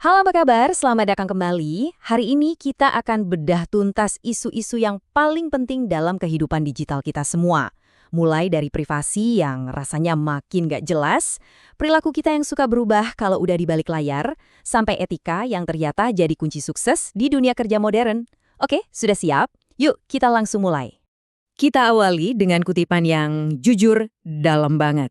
Halo, apa kabar? Selamat datang kembali. Hari ini kita akan bedah tuntas isu-isu yang paling penting dalam kehidupan digital kita semua. Mulai dari privasi yang rasanya makin gak jelas, perilaku kita yang suka berubah kalau udah di balik layar, sampai etika yang ternyata jadi kunci sukses di dunia kerja modern. Oke, sudah siap? Yuk, kita langsung mulai. Kita awali dengan kutipan yang jujur dalam banget.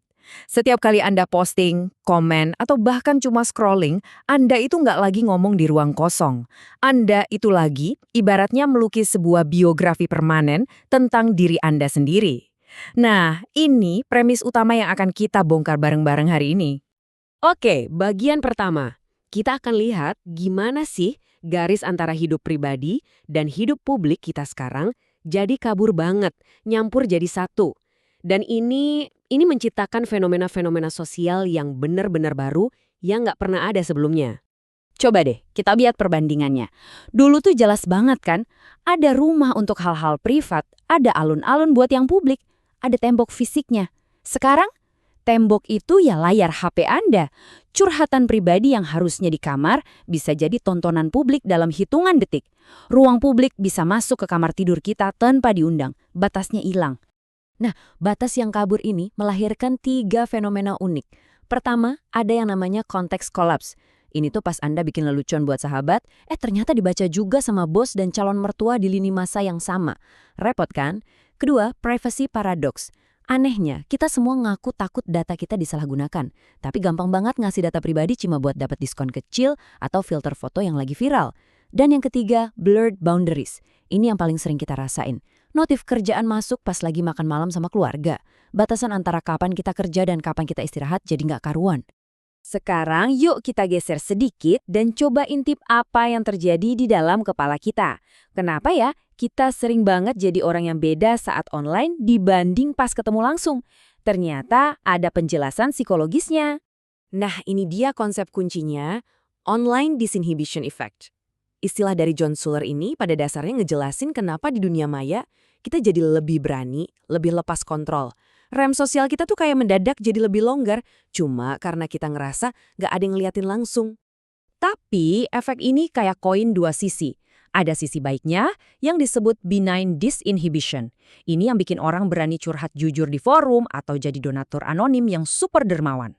Setiap kali Anda posting, komen, atau bahkan cuma scrolling, Anda itu nggak lagi ngomong di ruang kosong. Anda itu lagi ibaratnya melukis sebuah biografi permanen tentang diri Anda sendiri. Nah, ini premis utama yang akan kita bongkar bareng-bareng hari ini. Oke, bagian pertama. Kita akan lihat gimana sih garis antara hidup pribadi dan hidup publik kita sekarang jadi kabur banget, nyampur jadi satu. Dan ini menciptakan fenomena-fenomena sosial yang benar-benar baru yang nggak pernah ada sebelumnya. Coba deh, kita lihat perbandingannya. Dulu tuh jelas banget kan, ada rumah untuk hal-hal privat, ada alun-alun buat yang publik, ada tembok fisiknya. Sekarang, tembok itu ya layar HP Anda. Curhatan pribadi yang harusnya di kamar bisa jadi tontonan publik dalam hitungan detik. Ruang publik bisa masuk ke kamar tidur kita tanpa diundang, batasnya hilang. Nah, batas yang kabur ini melahirkan 3 fenomena unik. Pertama, ada yang namanya konteks collapse. Ini tuh pas Anda bikin lelucon buat sahabat, ternyata dibaca juga sama bos dan calon mertua di lini masa yang sama. Repot kan? Kedua, privacy paradox. Anehnya, kita semua ngaku takut data kita disalahgunakan. Tapi gampang banget ngasih data pribadi cuma buat dapat diskon kecil atau filter foto yang lagi viral. Dan yang ketiga, blurred boundaries. Ini yang paling sering kita rasain. Notif kerjaan masuk pas lagi makan malam sama keluarga. Batasan antara kapan kita kerja dan kapan kita istirahat jadi nggak karuan. Sekarang yuk kita geser sedikit dan coba intip apa yang terjadi di dalam kepala kita. Kenapa ya kita sering banget jadi orang yang beda saat online dibanding pas ketemu langsung? Ternyata ada penjelasan psikologisnya. Nah, ini dia konsep kuncinya, online disinhibition effect. Istilah dari John Suller ini pada dasarnya ngejelasin kenapa di dunia maya kita jadi lebih berani, lebih lepas kontrol. Rem sosial kita tuh kayak mendadak jadi lebih longgar, cuma karena kita ngerasa nggak ada yang ngeliatin langsung. Tapi efek ini kayak koin dua sisi. Ada sisi baiknya yang disebut benign disinhibition. Ini yang bikin orang berani curhat jujur di forum atau jadi donatur anonim yang super dermawan.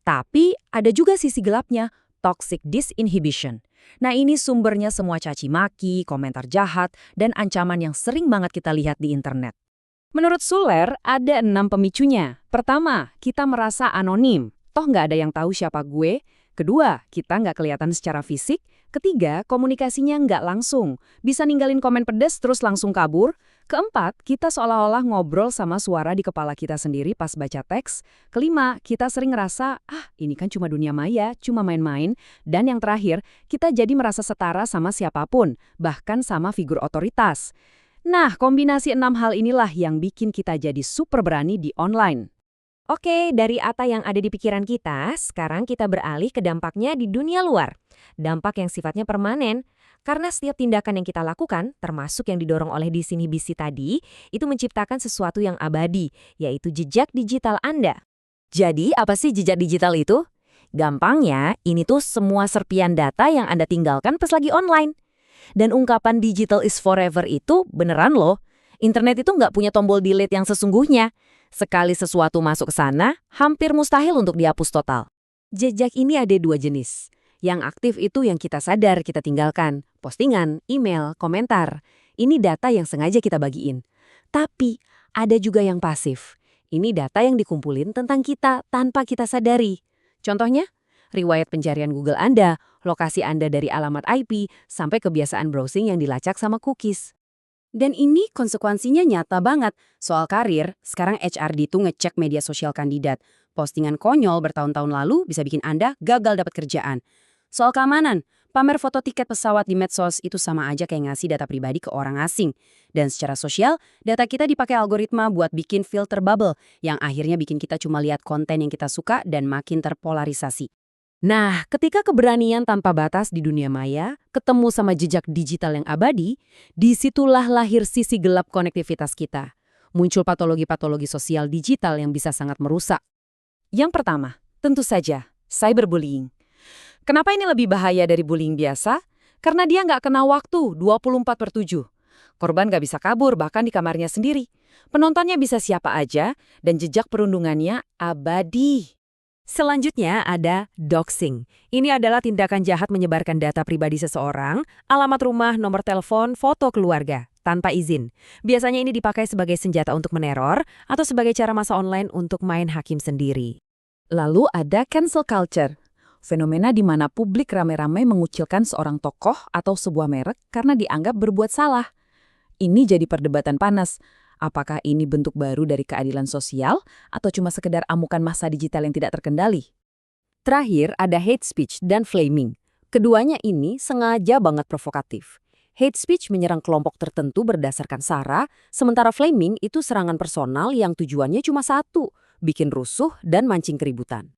Tapi ada juga sisi gelapnya, toxic disinhibition. Nah, ini sumbernya semua caci maki, komentar jahat, dan ancaman yang sering banget kita lihat di internet. Menurut Suller, ada 6 pemicunya. Pertama, kita merasa anonim. Toh nggak ada yang tahu siapa gue. Kedua, kita nggak kelihatan secara fisik. Ketiga, komunikasinya nggak langsung. Bisa ninggalin komen pedes terus langsung kabur. Keempat, kita seolah-olah ngobrol sama suara di kepala kita sendiri pas baca teks. Kelima, kita sering ngerasa, ini kan cuma dunia maya, cuma main-main. Dan yang terakhir, kita jadi merasa setara sama siapapun, bahkan sama figur otoritas. Nah, kombinasi 6 hal inilah yang bikin kita jadi super berani di online. Oke, dari apa yang ada di pikiran kita, sekarang kita beralih ke dampaknya di dunia luar. Dampak yang sifatnya permanen, karena setiap tindakan yang kita lakukan, termasuk yang didorong oleh disinhibisi tadi, itu menciptakan sesuatu yang abadi, yaitu jejak digital Anda. Jadi, apa sih jejak digital itu? Gampangnya, ini tuh semua serpian data yang Anda tinggalkan pas lagi online. Dan ungkapan digital is forever itu beneran loh. Internet itu nggak punya tombol delete yang sesungguhnya. Sekali sesuatu masuk ke sana, hampir mustahil untuk dihapus total. Jejak ini ada 2 jenis. Yang aktif itu yang kita sadar kita tinggalkan. Postingan, email, komentar. Ini data yang sengaja kita bagiin. Tapi ada juga yang pasif. Ini data yang dikumpulin tentang kita tanpa kita sadari. Contohnya, riwayat pencarian Google Anda, lokasi Anda dari alamat IP, sampai kebiasaan browsing yang dilacak sama cookies. Dan ini konsekuensinya nyata banget. Soal karir, sekarang HRD tuh ngecek media sosial kandidat. Postingan konyol bertahun-tahun lalu bisa bikin Anda gagal dapat kerjaan. Soal keamanan, pamer foto tiket pesawat di medsos itu sama aja kayak ngasih data pribadi ke orang asing. Dan secara sosial, data kita dipakai algoritma buat bikin filter bubble, yang akhirnya bikin kita cuma lihat konten yang kita suka dan makin terpolarisasi. Nah, ketika keberanian tanpa batas di dunia maya ketemu sama jejak digital yang abadi, disitulah lahir sisi gelap konektivitas kita. Muncul patologi-patologi sosial digital yang bisa sangat merusak. Yang pertama, tentu saja, cyberbullying. Kenapa ini lebih bahaya dari bullying biasa? Karena dia nggak kena waktu 24/7. Korban nggak bisa kabur bahkan di kamarnya sendiri. Penontonnya bisa siapa aja dan jejak perundungannya abadi. Selanjutnya ada doxing. Ini adalah tindakan jahat menyebarkan data pribadi seseorang, alamat rumah, nomor telepon, foto keluarga, tanpa izin. Biasanya ini dipakai sebagai senjata untuk meneror atau sebagai cara masa online untuk main hakim sendiri. Lalu ada cancel culture. Fenomena di mana publik rame-rame mengucilkan seorang tokoh atau sebuah merek karena dianggap berbuat salah. Ini jadi perdebatan panas. Apakah ini bentuk baru dari keadilan sosial atau cuma sekedar amukan massa digital yang tidak terkendali? Terakhir ada hate speech dan flaming. Keduanya ini sengaja banget provokatif. Hate speech menyerang kelompok tertentu berdasarkan sara, sementara flaming itu serangan personal yang tujuannya cuma satu, bikin rusuh dan mancing keributan.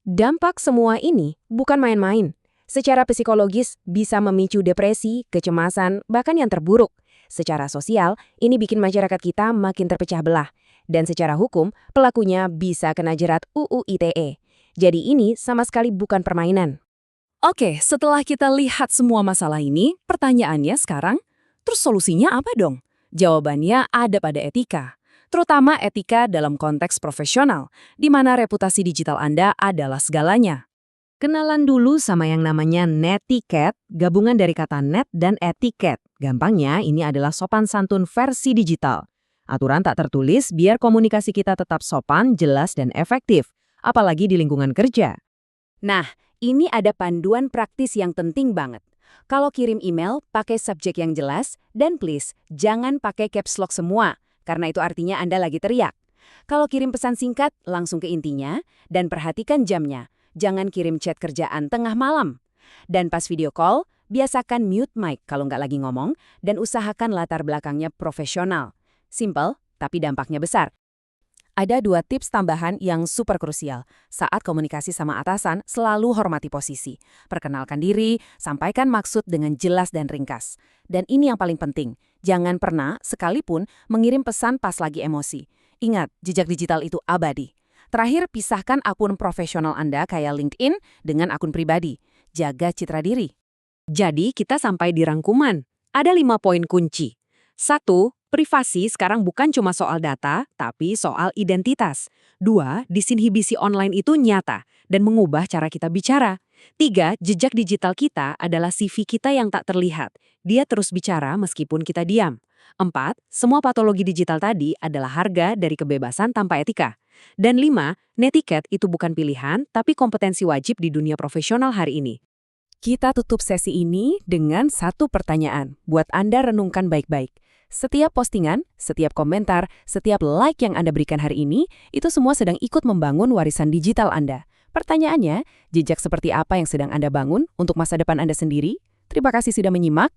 Dampak semua ini bukan main-main. Secara psikologis bisa memicu depresi, kecemasan, bahkan yang terburuk. Secara sosial, ini bikin masyarakat kita makin terpecah belah. Dan secara hukum, pelakunya bisa kena jerat UU ITE. Jadi ini sama sekali bukan permainan. Oke, setelah kita lihat semua masalah ini, pertanyaannya sekarang, terus solusinya apa dong? Jawabannya ada pada etika. Terutama etika dalam konteks profesional, di mana reputasi digital Anda adalah segalanya. Kenalan dulu sama yang namanya netiquette, gabungan dari kata net dan etiquette. Gampangnya, ini adalah sopan santun versi digital. Aturan tak tertulis biar komunikasi kita tetap sopan, jelas, dan efektif, apalagi di lingkungan kerja. Nah, ini ada panduan praktis yang penting banget. Kalau kirim email, pakai subjek yang jelas, dan please, jangan pakai caps lock semua, karena itu artinya Anda lagi teriak. Kalau kirim pesan singkat, langsung ke intinya, dan perhatikan jamnya. Jangan kirim chat kerjaan tengah malam. Dan pas video call, biasakan mute mic kalau nggak lagi ngomong, dan usahakan latar belakangnya profesional. Simple, tapi dampaknya besar. Ada 2 tips tambahan yang super krusial. Saat komunikasi sama atasan, selalu hormati posisi. Perkenalkan diri, sampaikan maksud dengan jelas dan ringkas. Dan ini yang paling penting, jangan pernah, sekalipun, mengirim pesan pas lagi emosi. Ingat, jejak digital itu abadi. Terakhir, pisahkan akun profesional Anda kayak LinkedIn dengan akun pribadi. Jaga citra diri. Jadi, kita sampai di rangkuman. Ada 5 poin kunci. 1. Privasi sekarang bukan cuma soal data, tapi soal identitas. 2. Disinhibisi online itu nyata dan mengubah cara kita bicara. 3. Jejak digital kita adalah CV kita yang tak terlihat. Dia terus bicara meskipun kita diam. 4. Semua patologi digital tadi adalah harga dari kebebasan tanpa etika. Dan 5. Netiquette itu bukan pilihan, tapi kompetensi wajib di dunia profesional hari ini. Kita tutup sesi ini dengan satu pertanyaan. Buat Anda renungkan baik-baik. Setiap postingan, setiap komentar, setiap like yang Anda berikan hari ini, itu semua sedang ikut membangun warisan digital Anda. Pertanyaannya, jejak seperti apa yang sedang Anda bangun untuk masa depan Anda sendiri? Terima kasih sudah menyimak.